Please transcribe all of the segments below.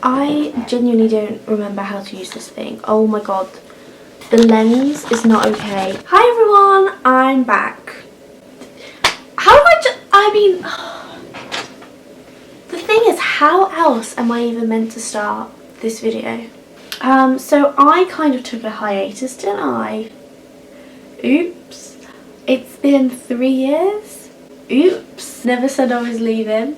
I genuinely don't remember how to use this thing. Oh my god. The lens is not okay. Hi everyone, I'm back. How do the thing is, how else am I even meant to start this video? So I kind of took a hiatus, didn't I? Oops. It's been 3 years. Oops. Never said I was leaving.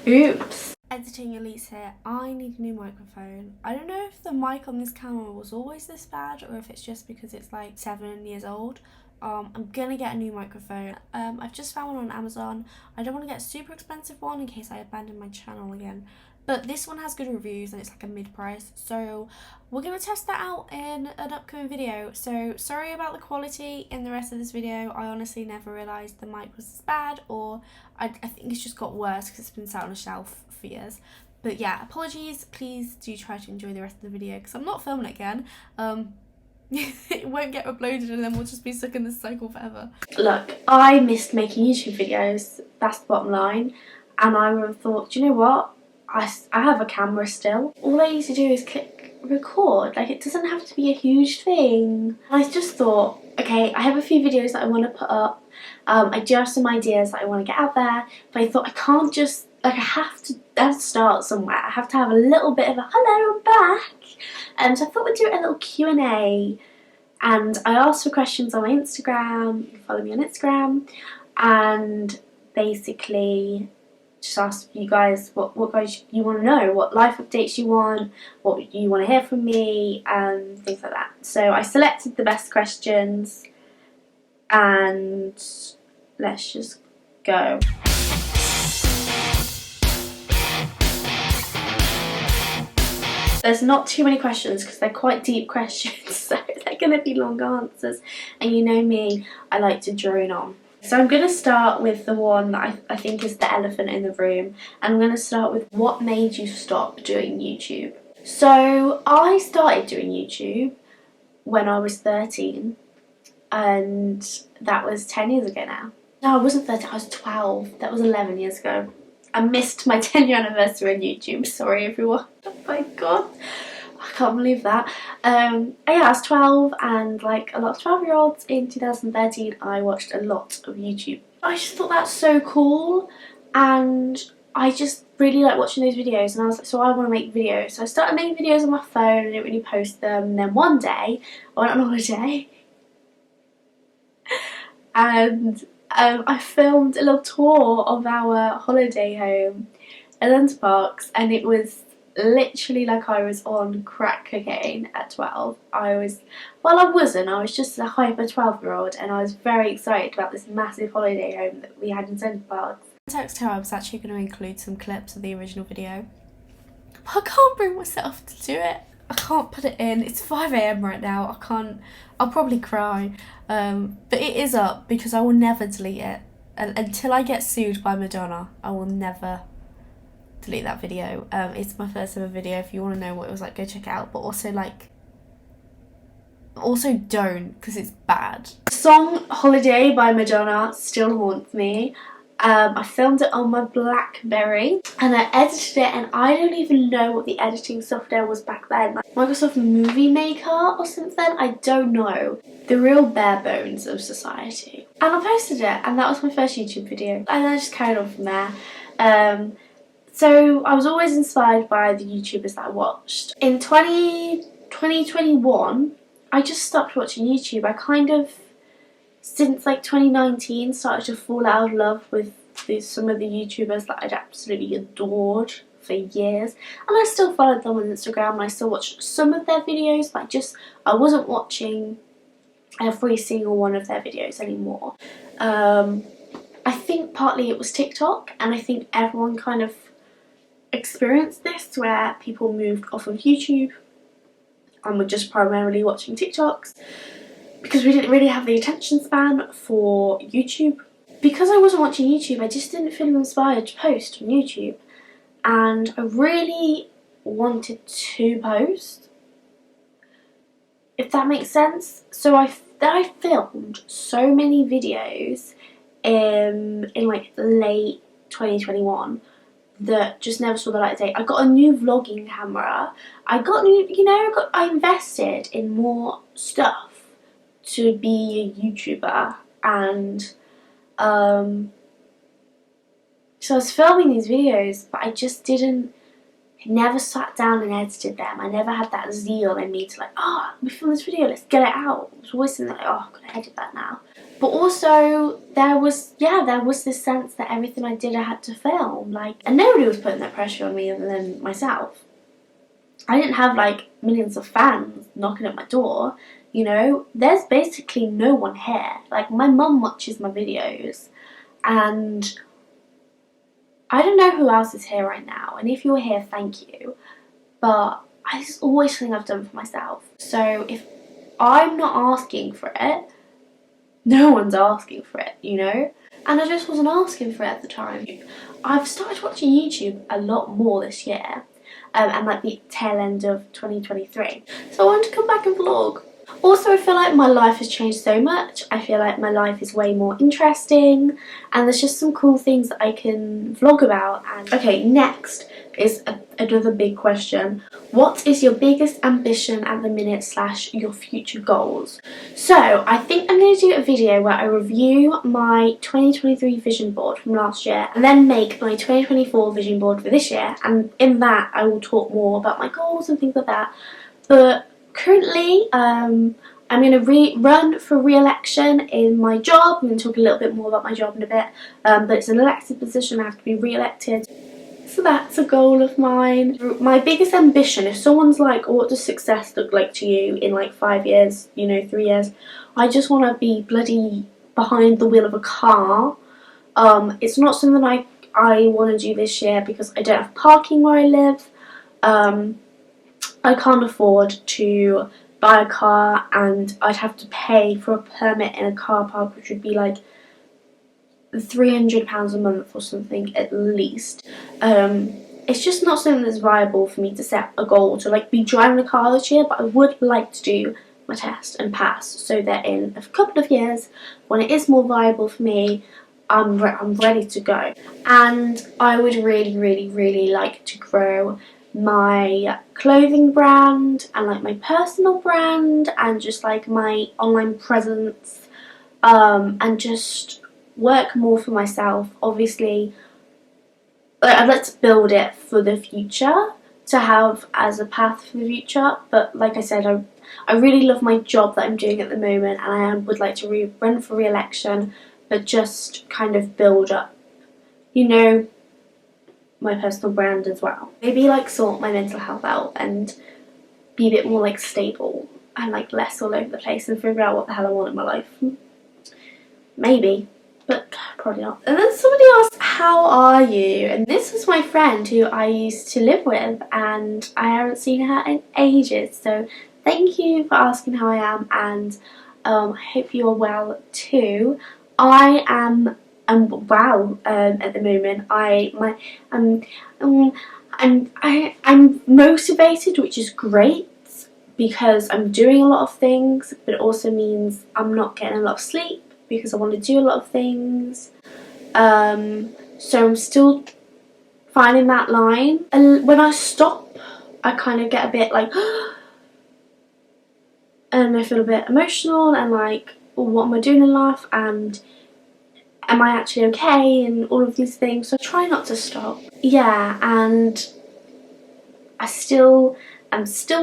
Oops. Editing Elise here. I need a new microphone. I don't know if the mic on this camera was always this bad or if it's just because it's like 7 years old. I'm gonna get a new microphone. I've just found one on Amazon. I don't want to get a super expensive one in case I abandon my channel again. But this one has good reviews and it's like a mid-price. So we're going to test that out in an upcoming video. So sorry about the quality in the rest of this video. I honestly never realised the mic was as bad, or I think it's just got worse because it's been sat on a shelf for years. But yeah, apologies. Please do try to enjoy the rest of the video because I'm not filming it again. It won't get uploaded and then we'll just be stuck in this cycle forever. Look, I missed making YouTube videos. That's the bottom line. And I would have thought, do you know what? I have a camera still. All I need to do is click record. Like, it doesn't have to be a huge thing. I just thought, okay, I have a few videos that I want to put up. I do have some ideas that I want to get out there. But I thought I can't just, like, I have to start somewhere. I have to have a little bit of a hello, I'm back. So I thought we'd do a little Q&A. And I asked for questions on my Instagram. You can follow me on Instagram. And basically just ask you guys what guys you want to know, what life updates you want, what you want to hear from me, and things like that. So I selected the best questions and let's just go. There's not too many questions because they're quite deep questions, so they're going to be long answers. And you know me, I like to drone on. So I'm going to start with the one that I think is the elephant in the room. And I'm going to start with what made you stop doing YouTube. So I started doing YouTube when I was 13. And that was 10 years ago now. No, I wasn't 13, I was 12. That was 11 years ago. I missed my 10-year anniversary on YouTube. Sorry everyone. Oh my god. I can't believe that. Yeah, I was 12, and like a lot of 12-year-olds in 2013, I watched a lot of YouTube. I just thought that's so cool, and I just really like watching those videos, and I was like, so I want to make videos. So I started making videos on my phone, I didn't really post them, and then one day, I went on holiday, and I filmed a little tour of our holiday home at Center Parks, and it was literally like I was on crack cocaine at 12. I was just a hyper 12-year-old, and I was very excited about this massive holiday home that we had in Center Parks. Xoxo, I was actually going to include some clips of the original video, but I can't bring myself to do it. I can't put it in. It's 5 AM right now. I'll probably cry. But it is up because I will never delete it. And until I get sued by Madonna, I will never delete that video. It's my first ever video. If you want to know what it was like, go check it out. But also don't, because it's bad. The song Holiday by Madonna still haunts me. I filmed it on my BlackBerry and I edited it, and I don't even know what the editing software was back then. Like Microsoft Movie Maker or something, I don't know. The real bare bones of society. And I posted it, and that was my first YouTube video. And I just carried on from there. So I was always inspired by the YouTubers that I watched. In 2021, I just stopped watching YouTube. I kind of, since like 2019, started to fall out of love with some of the YouTubers that I'd absolutely adored for years. And I still followed them on Instagram, and I still watched some of their videos, but I wasn't watching every single one of their videos anymore. I think partly it was TikTok, and I think everyone kind of experienced this where people moved off of YouTube and were just primarily watching TikToks because we didn't really have the attention span for YouTube. Because I wasn't watching YouTube, I just didn't feel inspired to post on YouTube, and I really wanted to post, if that makes sense. So I filmed so many videos in like late 2021 that just never saw the light of day. I got a new vlogging camera. I got new, I invested in more stuff to be a YouTuber, and so I was filming these videos, but I just never sat down and edited them. I never had that zeal in me to like, oh, we filmed this video, let's get it out. I was always thinking like, oh, I've got to edit that now. But also there was this sense that everything I did I had to film. Like, and nobody was putting that pressure on me other than myself. I didn't have like millions of fans knocking at my door, There's basically no one here. Like, my mum watches my videos, and I don't know who else is here right now, and if you're here, thank you, but I just always think I've done for myself. So if I'm not asking for it, no one's asking for it, And I just wasn't asking for it at the time. I've started watching YouTube a lot more this year, and like the tail end of 2023. So I wanted to come back and vlog. Also, I feel like my life has changed so much. I feel like my life is way more interesting, and there's just some cool things that I can vlog about. And okay, next is another big question. What is your biggest ambition at the minute / your future goals? So I think I'm going to do a video where I review my 2023 vision board from last year, and then make my 2024 vision board for this year, and in that I will talk more about my goals and things like that. But currently, I'm going to run for re-election in my job. I'm going to talk a little bit more about my job in a bit, but it's an elected position. I have to be re-elected. So that's a goal of mine. My biggest ambition, if someone's like, oh, what does success look like to you in like 5 years, 3 years? I just want to be bloody behind the wheel of a car. It's not something I want to do this year because I don't have parking where I live. I can't afford to buy a car, and I'd have to pay for a permit in a car park, which would be like £300 a month or something at least. It's just not something that's viable for me to set a goal to like be driving a car this year, but I would like to do my test and pass so that in a couple of years, when it is more viable for me, I'm ready to go. And I would really, really, really like to grow my clothing brand and like my personal brand and just like my online presence, and just work more for myself. Obviously, I'd like to build it for the future, to have as a path for the future, but like I said, I really love my job that I'm doing at the moment, and I would like to run for re-election, but just kind of build up, my personal brand as well. Maybe like sort my mental health out and be a bit more like stable and like less all over the place and figure out what the hell I want in my life. Maybe, but probably not. And then somebody asked, how are you? And this was my friend who I used to live with, and I haven't seen her in ages. So thank you for asking how I am, and I hope you're well too. I am well at the moment. I'm motivated, which is great because I'm doing a lot of things, but it also means I'm not getting a lot of sleep because I want to do a lot of things. So I'm still finding that line. And when I stop, I kind of get a bit like and I feel a bit emotional and like, well, what am I doing in life, and am I actually okay, and all of these things. So I try not to stop. Yeah, and I'm still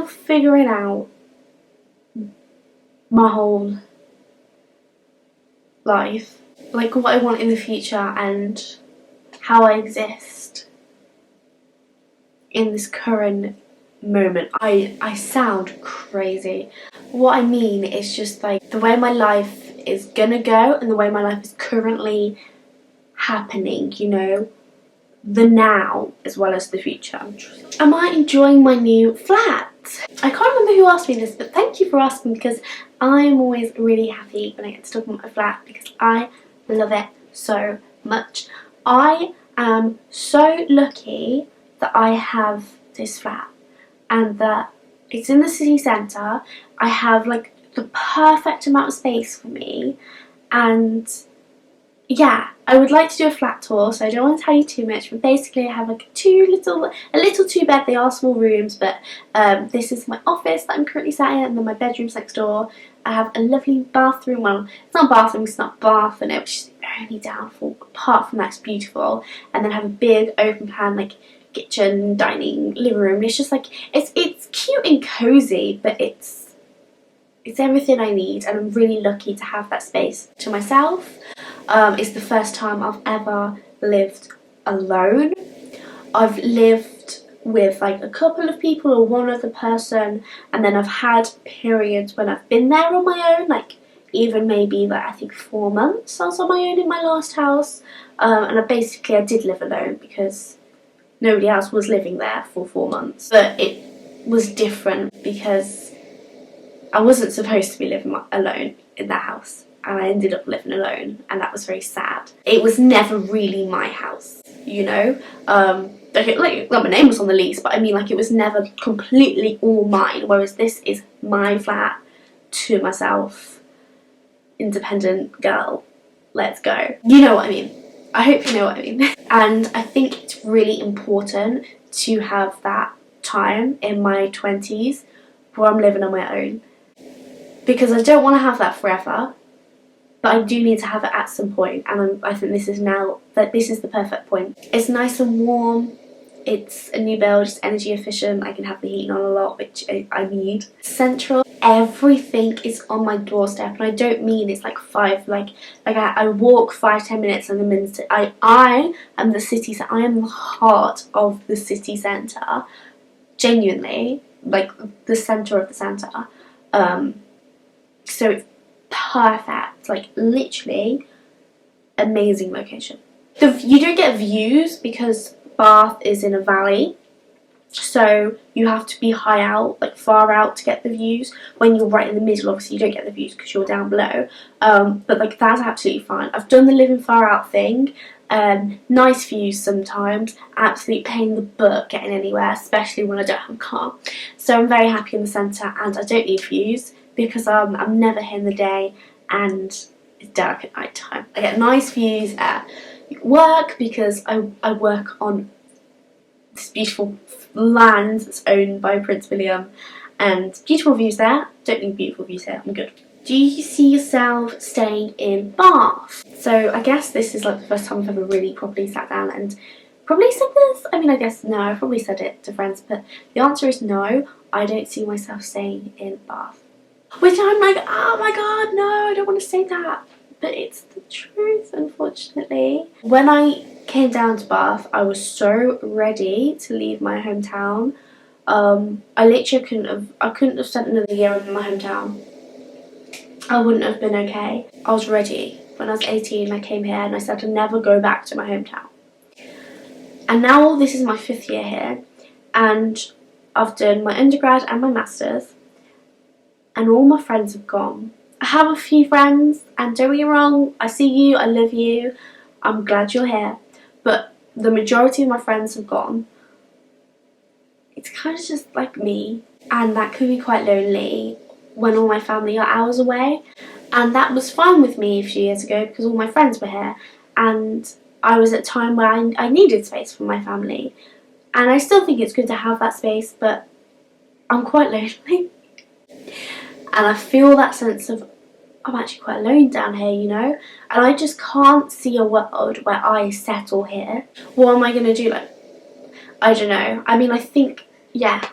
figuring out my whole life, like what I want in the future and how I exist in this current moment. I sound crazy. What I mean is just like the way my life is gonna go and the way my life is currently happening, the now as well as the future. Am I enjoying my new flat? I can't remember who asked me this, but thank you for asking, because I'm always really happy when I get to talk about my flat because I love it so much. I am so lucky that I have this flat and that it's in the city centre. I have like the perfect amount of space for me, and yeah, I would like to do a flat tour, so I don't want to tell you too much, but basically I have like a little two bed. They are small rooms, but this is my office that I'm currently sat in, and then my bedroom's next door. I have a lovely bathroom. Well, it's not a bathroom, it's not a bath in it, which is the only downfall. Apart from that, it's beautiful. And then I have a big open plan, like kitchen, dining, living room. And it's just like it's cute and cozy, but it's everything I need, and I'm really lucky to have that space to myself. It's the first time I've ever lived alone. I've lived with like a couple of people or one other person, and then I've had periods when I've been there on my own, like even maybe like I think 4 months I was on my own in my last house. And I did live alone because nobody else was living there for 4 months, but it was different because I wasn't supposed to be living alone in that house, and I ended up living alone, and that was very sad. It was never really my house, you know. Like my name was on the lease, but I mean, like, it was never completely all mine, whereas this is my flat to myself, independent girl, let's go. You know what I mean. I hope you know what I mean. And I think it's really important to have that time in my 20s where I'm living on my own, because I don't want to have that forever, but I do need to have it at some point, and I think this is the perfect point. It's nice and warm, it's a new build, it's energy efficient, I can have the heating on a lot, which I need. Central, everything is on my doorstep, and I don't mean it's like I walk 5-10 minutes and I'm in I am the city centre. I am the heart of the city centre, genuinely, like the centre of the centre. So it's perfect, like literally amazing location. You don't get views because Bath is in a valley, so you have to be high out, like far out, to get the views. When you're right in the middle, obviously you don't get the views because you're down below, but like that's absolutely fine. I've done the living far out thing. Nice views sometimes, absolute pain in the butt getting anywhere, especially when I don't have a car. So I'm very happy in the centre, and I don't need views because I'm never here in the day and it's dark at night time. I get nice views at work because I work on this beautiful land that's owned by Prince William, and beautiful views there. Don't need beautiful views here, I'm good. Do you see yourself staying in Bath? So I guess this is like the first time I've ever really properly sat down and probably said this. I mean, I guess no, I've probably said it to friends, but the answer is no, I don't see myself staying in Bath. Which I'm like, oh my god, no, I don't want to say that. But it's the truth, unfortunately. When I came down to Bath, I was so ready to leave my hometown. I literally couldn't have spent another year in my hometown. I wouldn't have been okay. I was ready. When I was 18, I came here and I said I'd never go back to my hometown. And now this is my 5th year here, and I've done my undergrad and my masters, and all my friends have gone. I have a few friends, and don't get me wrong, I see you, I love you, I'm glad you're here, but the majority of my friends have gone. It's kind of just like me, and that could be quite lonely when all my family are hours away, and that was fine with me a few years ago because all my friends were here, and I was at a time where I needed space for my family, and I still think it's good to have that space, but I'm quite lonely. And I feel that sense of, I'm actually quite alone down here, you know? And I just can't see a world where I settle here. What am I going to do? Like, I don't know. I mean, I think, yeah.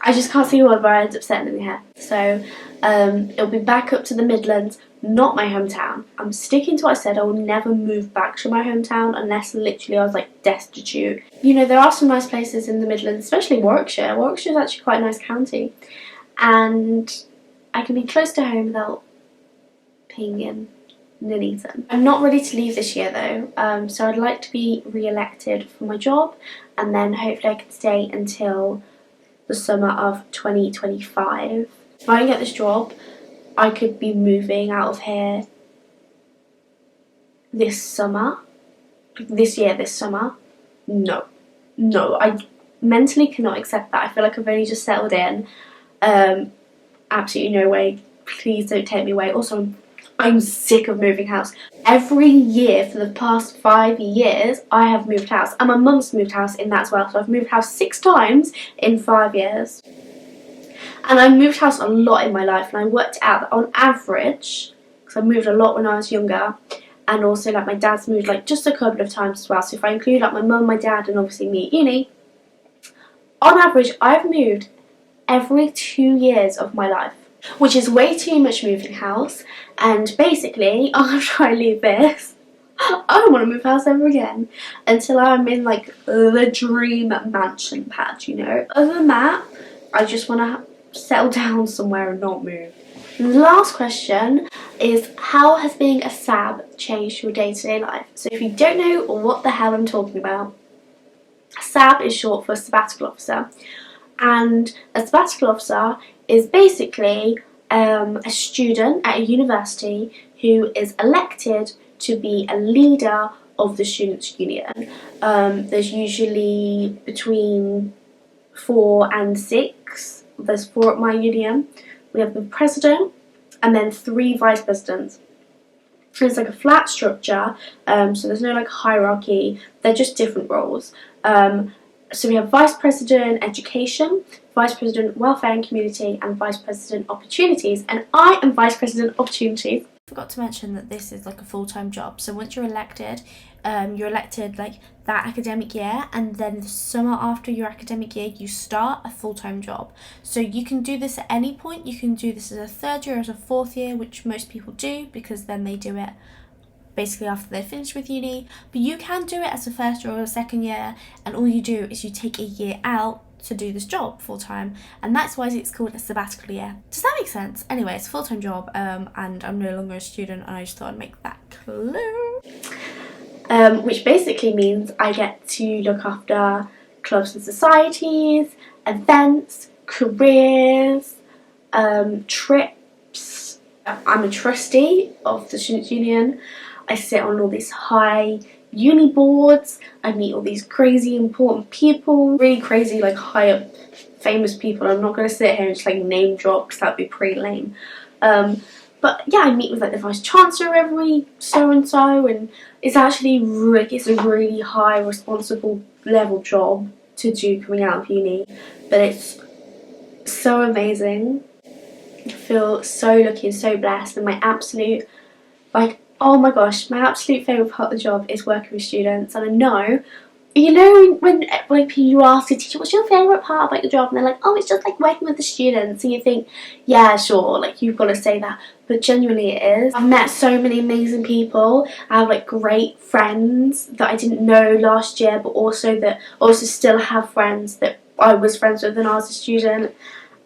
I just can't see a world where I end up settling here. So, it'll be back up to the Midlands, not my hometown. I'm sticking to what I said. I will never move back to my hometown unless literally I was like destitute. You know, there are some nice places in the Midlands, especially Warwickshire. Warwickshire is actually quite a nice county. And I can be close to home without being in Nuneaton. I'm not ready to leave this year though, so I'd like to be re-elected for my job, and then hopefully I can stay until the summer of 2025. If I don't get this job, I could be moving out of here this summer. This summer. No, I mentally cannot accept that. I feel like I've only just settled in. Absolutely no way. Please don't take me away. Also, I'm I'm sick of moving house. Every year for the past 5 years, I have moved house. And my mum's moved house in that as well. So I've moved house 6 times in 5 years. And I moved house a lot in my life. And I worked out that on average, because I moved a lot when I was younger, and also like my dad's moved like just a couple of times as well. So if I include like my mum, my dad, and obviously me at uni, on average, I've moved every 2 years of my life, which is way too much moving house. And basically, after I leave this, I don't want to move house ever again until I'm in like the dream mansion pad, you know. Other than that, I just want to settle down somewhere and not move. And the last question is, how has being a SAB changed your day-to-day life? So if you don't know what the hell I'm talking about, SAB is short for sabbatical officer. And a sabbatical officer is basically a student at a university who is elected to be a leader of the students' union. There's usually between 4 and 6. There's 4 at my union. We have the president and then 3 vice presidents. It's like a flat structure, so there's no like hierarchy. They're just different roles. So we have Vice President Education, Vice President Welfare and Community, and Vice President Opportunities. And I am Vice President Opportunities. I forgot to mention that this is like a full-time job. So once you're elected like that academic year, and then the summer after your academic year, you start a full-time job. So you can do this at any point. You can do this as a 3rd year, as a 4th year, which most people do because then they do it basically after they're finished with uni, but you can do it as a 1st year or a 2nd year, and all you do is you take a year out to do this job full time, and that's why it's called a sabbatical year. Does that make sense? Anyway, it's a full-time job, and I'm no longer a student, and I just thought I'd make that clear. Which basically means I get to look after clubs and societies, events, careers, trips. I'm a trustee of the Students' Union. I sit on all these high uni boards. I meet all these crazy important people, really crazy like high up famous people. I'm not going to sit here and just like name drop because that'd be pretty lame. But yeah, I meet with like the vice chancellor every so and so, and it's actually it's a really high responsible level job to do coming out of uni, but it's so amazing. I feel so lucky and so blessed, and my absolute oh my gosh, my absolute favourite part of the job is working with students. And I know, you know, when you ask a teacher, what's your favourite part about your job? And they're like, oh, it's just like working with the students. And you think, yeah, sure, like you've got to say that. But genuinely it is. I've met so many amazing people. I have like great friends that I didn't know last year, but also still have friends that I was friends with when I was a student.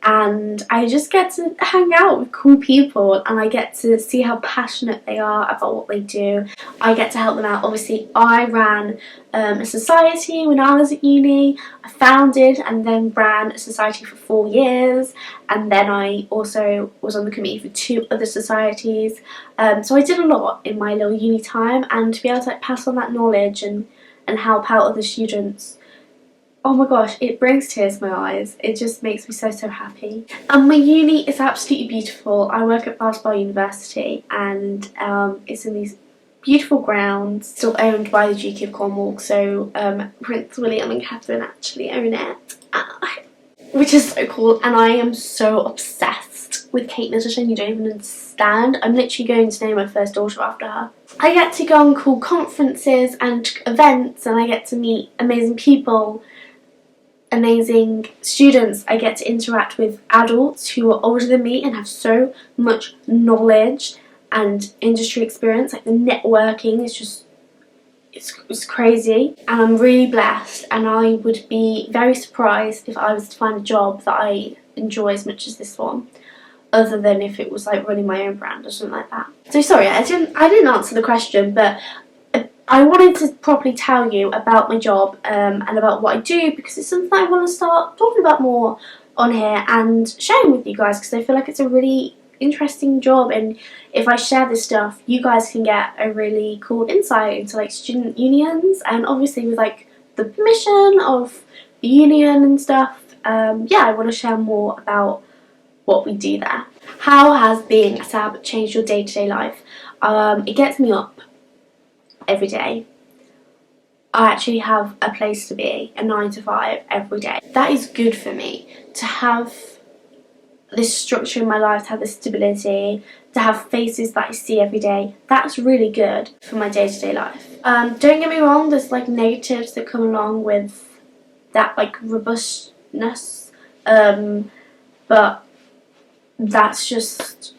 And I just get to hang out with cool people, and I get to see how passionate they are about what they do. I get to help them out. Obviously, I ran a society when I was at uni. I founded and then ran a society for 4 years, and then I also was on the committee for 2 other societies. So I did a lot in my little uni time, and to be able to like, pass on that knowledge and help out other students, oh my gosh, it brings tears to my eyes. It just makes me so happy. And my uni is absolutely beautiful. I work at Bath University, and it's in these beautiful grounds, still owned by the Duke of Cornwall. So Prince William and Catherine actually own it, which is so cool. And I am so obsessed with Kate Middleton, you don't even understand. I'm literally going to name my first daughter after her. I get to go on cool conferences and events, and I get to meet amazing people, amazing students. I get to interact with adults who are older than me and have so much knowledge and industry experience. Like the networking is just, it's crazy, and I'm really blessed, and I would be very surprised if I was to find a job that I enjoy as much as this one, other than if it was like running my own brand or something like that. So sorry, I didn't answer the question, but I wanted to properly tell you about my job and about what I do, because it's something I want to start talking about more on here and sharing with you guys, because I feel like it's a really interesting job, and if I share this stuff, you guys can get a really cool insight into like student unions, and obviously with like the permission of the union and stuff. Yeah, I want to share more about what we do there. How has being a sab changed your day-to-day life? It gets me up every day. I actually have a place to be, a 9 to 5 every day. That is good for me, to have this structure in my life, to have this stability, to have faces that I see every day. That's really good for my day-to-day life. Don't get me wrong, there's like negatives that come along with that, like robustness, but that's just,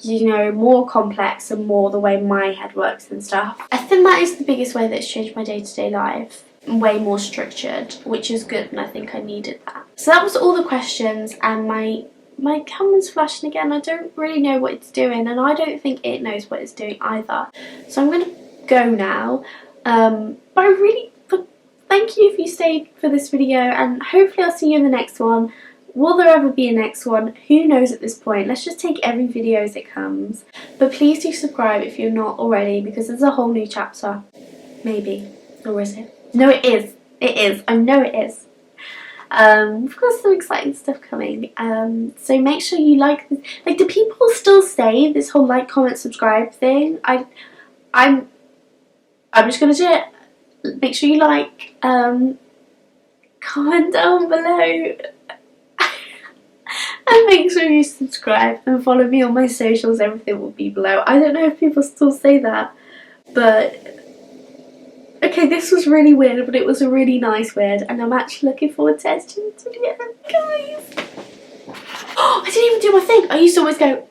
you know, more complex and more the way my head works and stuff. I think that is the biggest way that it's changed my day-to-day life. Way more structured, which is good, and I think I needed that. So that was all the questions, and my camera's flashing again. I don't really know what it's doing, and I don't think it knows what it's doing either. So I'm gonna go now. But thank you if you stayed for this video, and hopefully I'll see you in the next one. Will there ever be a next one? Who knows at this point. Let's just take every video as it comes. But please do subscribe if you're not already, because there's a whole new chapter. Maybe. Or is it? No, it is. It is. I know it is. We've got some exciting stuff coming. So make sure you like this. Like, do people still say this whole like, comment, subscribe thing? I'm just gonna do it. Make sure you like. Comment down below. And make sure you subscribe and follow me on my socials. Everything will be below. I don't know if people still say that, but okay, this was really weird, but it was a really nice weird, and I'm actually looking forward to editing the video, guys. Oh, I didn't even do my thing. I used to always go